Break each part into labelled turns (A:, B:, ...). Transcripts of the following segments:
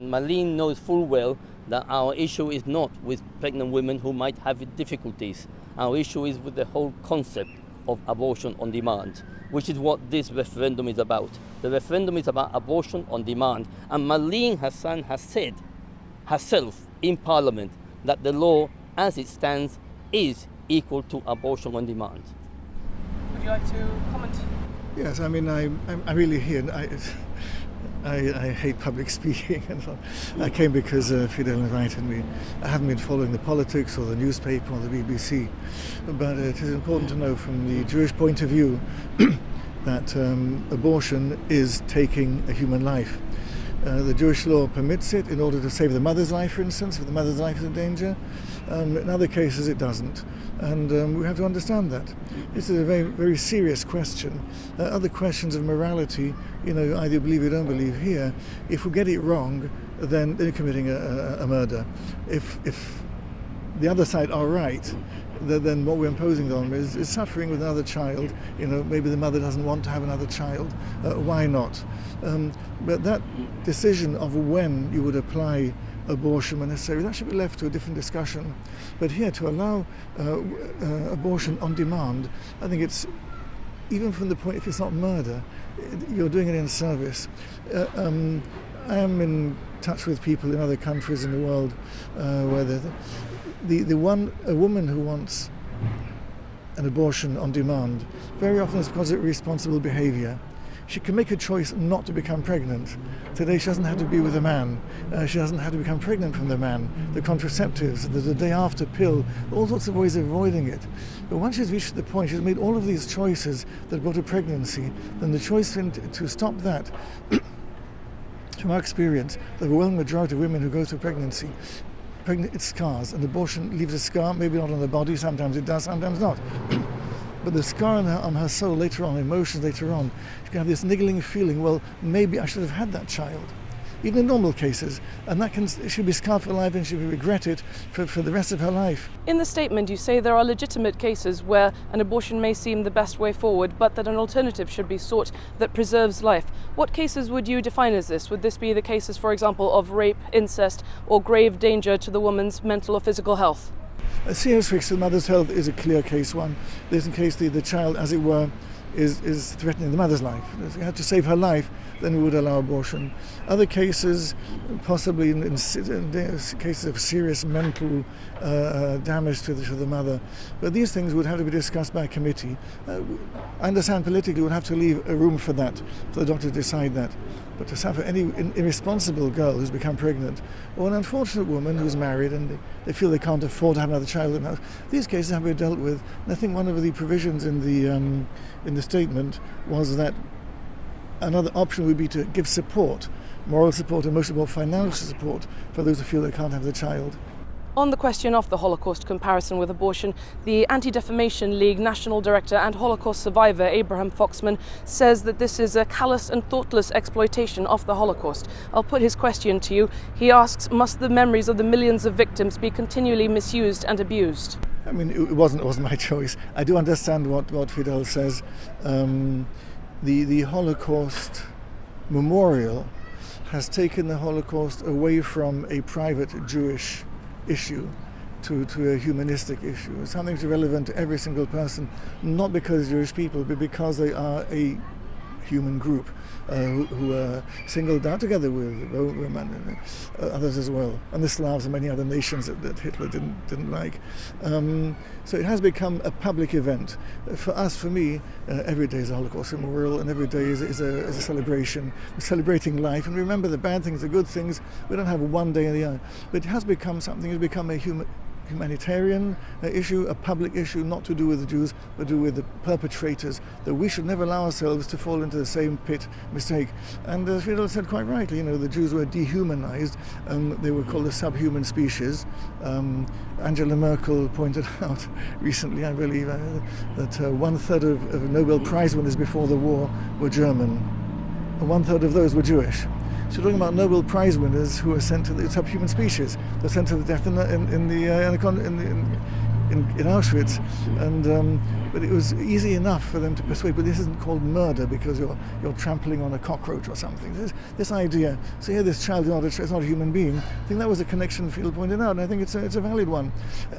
A: Marlene knows full well that our issue is not with pregnant women who might have difficulties. Our issue is with the whole concept of abortion on demand, which is what this referendum is about. The referendum is about abortion on demand, and Marlene Hassan has said herself in Parliament that the law as it stands is equal to abortion on demand.
B: Would you like to comment?
C: Yes, I mean, I really hear. I hate public speaking, and so I came because Fidel invited me. I haven't been following the politics or the newspaper or the BBC, but it is important to know from the Jewish point of view that abortion is taking a human life. The Jewish law permits it in order to save the mother's life, for instance, if the mother's life is in danger. In other cases it doesn't, and we have to understand that. This is a very, very serious question. Other questions of morality, either you believe or don't believe here. If we get it wrong, then you're committing a murder. If the other side are right, then what we're imposing on them is suffering with another child. Maybe the mother doesn't want to have another child. Why not? But that decision of when you would apply abortion when necessary, that should be left to a different discussion. But here, to allow abortion on demand, I think it's, even from the point, if it's not murder, you're doing it in service. I am in touch with people in other countries in the world where a woman who wants an abortion on demand, very often it's because of irresponsible behavior. She can make a choice not to become pregnant. Today she doesn't have to be with a man. She doesn't have to become pregnant from the man. The contraceptives, the day after pill, all sorts of ways of avoiding it. But once she's reached the point, she's made all of these choices that go to pregnancy, then the choice to stop that, from our experience, the overwhelming majority of women who go through pregnancy, it scars, and abortion leaves a scar, maybe not on the body, sometimes it does, sometimes not. But the scar on her soul later on, emotions later on, she can have this niggling feeling, well, maybe I should have had that child. Even in normal cases, and she'll be scarred for life and she'll regret it for the rest of her life.
B: In the statement you say there are legitimate cases where an abortion may seem the best way forward, but that an alternative should be sought that preserves life. What cases would you define as this? Would this be the cases, for example, of rape, incest, or grave danger to the woman's mental or physical health?
C: A serious risk to the mother's health is a clear case one. There's in case the child, as it were, is threatening the mother's life. If you had to save her life, then we would allow abortion. Other cases, possibly in cases of serious mental damage to the mother. But these things would have to be discussed by a committee. I understand politically we'd have to leave a room for that, for the doctor to decide that. But to suffer any irresponsible girl who's become pregnant, or an unfortunate woman who's married and they feel they can't afford to have another child in the house, these cases have been dealt with. And I think one of the provisions in the statement was that another option would be to give support, moral support, emotional, financial support for those who feel they can't have the child.
B: On the question of the Holocaust comparison with abortion, the Anti-Defamation League National Director and Holocaust survivor Abraham Foxman says that this is a callous and thoughtless exploitation of the Holocaust. I'll put his question to you. He asks, must the memories of the millions of victims be continually misused and abused?
C: I mean, it wasn't my choice. I do understand what Fidel says. The Holocaust Memorial has taken the Holocaust away from a private Jewish issue to a humanistic issue. Something that's relevant to every single person, not because Jewish people, but because they are a human group who are singled out together with Rome and others as well, and the Slavs and many other nations that Hitler didn't like. So it has become a public event. For us, for me, every day is a Holocaust memorial, and every day is a celebration. We're celebrating life, and we remember the bad things, the good things. We don't have one day in the year, but it has become something. It's become a humanitarian issue, a public issue, not to do with the Jews, but to do with the perpetrators, that we should never allow ourselves to fall into the same mistake. And as Fidel said quite rightly, the Jews were dehumanized, they were called a subhuman species. Angela Merkel pointed out recently, I believe, that 1/3 of Nobel Prize winners before the war were German, and 1/3 of those were Jewish. So we're talking about Nobel Prize winners who are sent to the subhuman species. They're sent to the death in Auschwitz, but it was easy enough for them to persuade. But this isn't called murder because you're trampling on a cockroach or something. This idea. So here, this child is not a human being. I think that was a connection Fidel pointed out, and I think it's a valid one.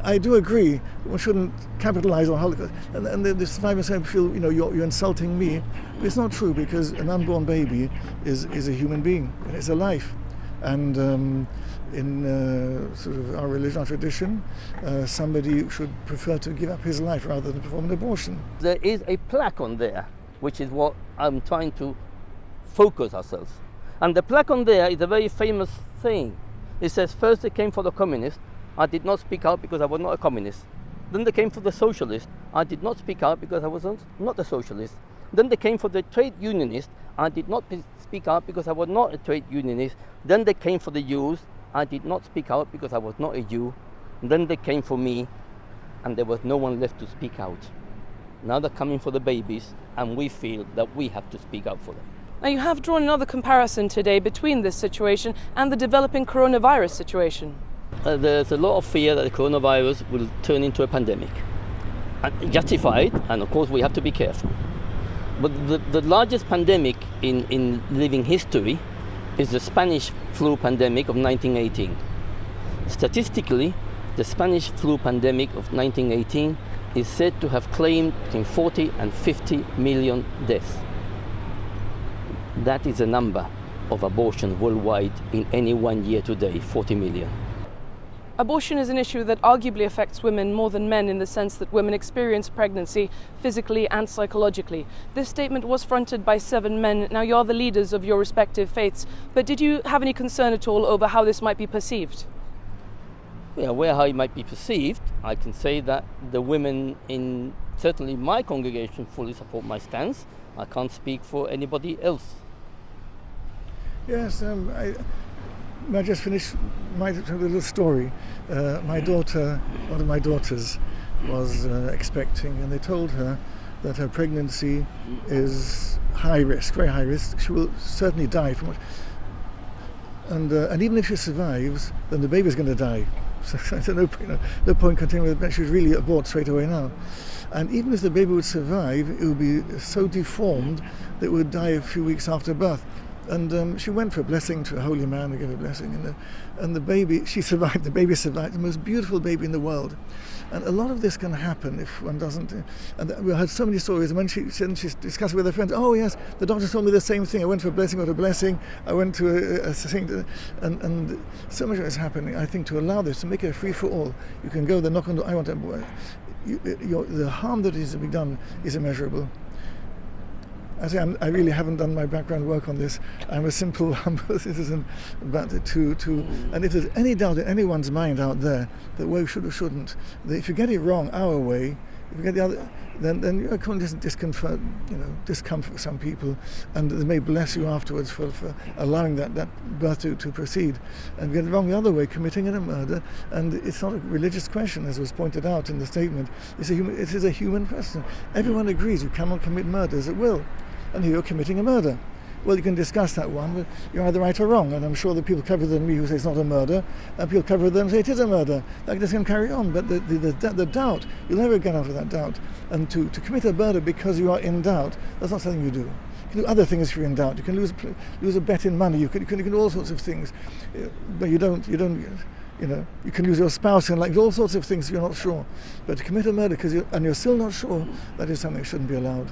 C: I do agree one shouldn't capitalize on Holocaust, and the survivors feel you're insulting me. But it's not true, because an unborn baby is a human being. It's a life, and in sort of our religion, our tradition, somebody should prefer to give up his life rather than perform an abortion.
A: There is a plaque on there, which is what I'm trying to focus ourselves. And the plaque on there is a very famous saying. It says, first they came for the communists. I did not speak out because I was not a communist. Then they came for the socialists. I did not speak out because I was not a socialist. Then they came for the trade unionists. I did not speak out because I was not a trade unionist. Then they came for the Jews. I did not speak out because I was not a Jew. Then they came for me, and there was no one left to speak out. Now they're coming for the babies, and we feel that we have to speak out for them.
B: Now, you have drawn another comparison today between this situation and the developing coronavirus situation.
A: There's a lot of fear that the coronavirus will turn into a pandemic. Justified, and of course we have to be careful. But the largest pandemic in living history is the Spanish flu pandemic of 1918. Statistically, the Spanish flu pandemic of 1918 is said to have claimed between 40 and 50 million deaths. That is the number of abortions worldwide in any 1 year today, 40 million.
B: Abortion is an issue that arguably affects women more than men, in the sense that women experience pregnancy physically and psychologically. This statement was fronted by 7 men. Now, you're the leaders of your respective faiths, but did you have any concern at all over how this might be perceived?
A: Yeah, how it might be perceived, I can say that the women in certainly my congregation fully support my stance. I can't speak for anybody else.
C: Yes, I just finished my little story. My daughter, one of my daughters, was expecting, and they told her that her pregnancy is high risk, very high risk. She will certainly die from it. And even if she survives, then the baby's going to die. So no point continuing with it. She would really abort straight away now. And even if the baby would survive, it would be so deformed that it would die a few weeks after birth. And she went for a blessing to a holy man who gave a blessing, and the baby, she survived. The baby survived, the most beautiful baby in the world. And a lot of this can happen if one doesn't. And we heard so many stories. And when she discussed with her friends, oh yes, the doctor told me the same thing. I went for a blessing, got a blessing. I went to a thing, and so much is happening. I think to allow this, to make it free for all, you can go there, knock on the door. I want to. The harm that is to be done is immeasurable. I say I really haven't done my background work on this. I'm a simple, humble citizen. But and if there's any doubt in anyone's mind out there that we should or shouldn't, that if you get it wrong our way, if you get the other, then you can just discomfort some people, and they may bless you afterwards for allowing that birth to proceed. And get it wrong the other way, committing a murder. And it's not a religious question, as was pointed out in the statement. It is a human question. Everyone agrees you cannot commit murders at will. And here you're committing a murder. Well, you can discuss that one, but you're either right or wrong. And I'm sure the people cleverer than me who say it's not a murder, and people cleverer than say it is a murder. That just can carry on. But the doubt, you'll never get out of that doubt. And to commit a murder because you are in doubt, that's not something you do. You can do other things if you're in doubt. You can lose a bet in money. You can do all sorts of things, but you don't. You can lose your spouse and all sorts of things you're not sure. But to commit a murder and you're still not sure, that is something that shouldn't be allowed.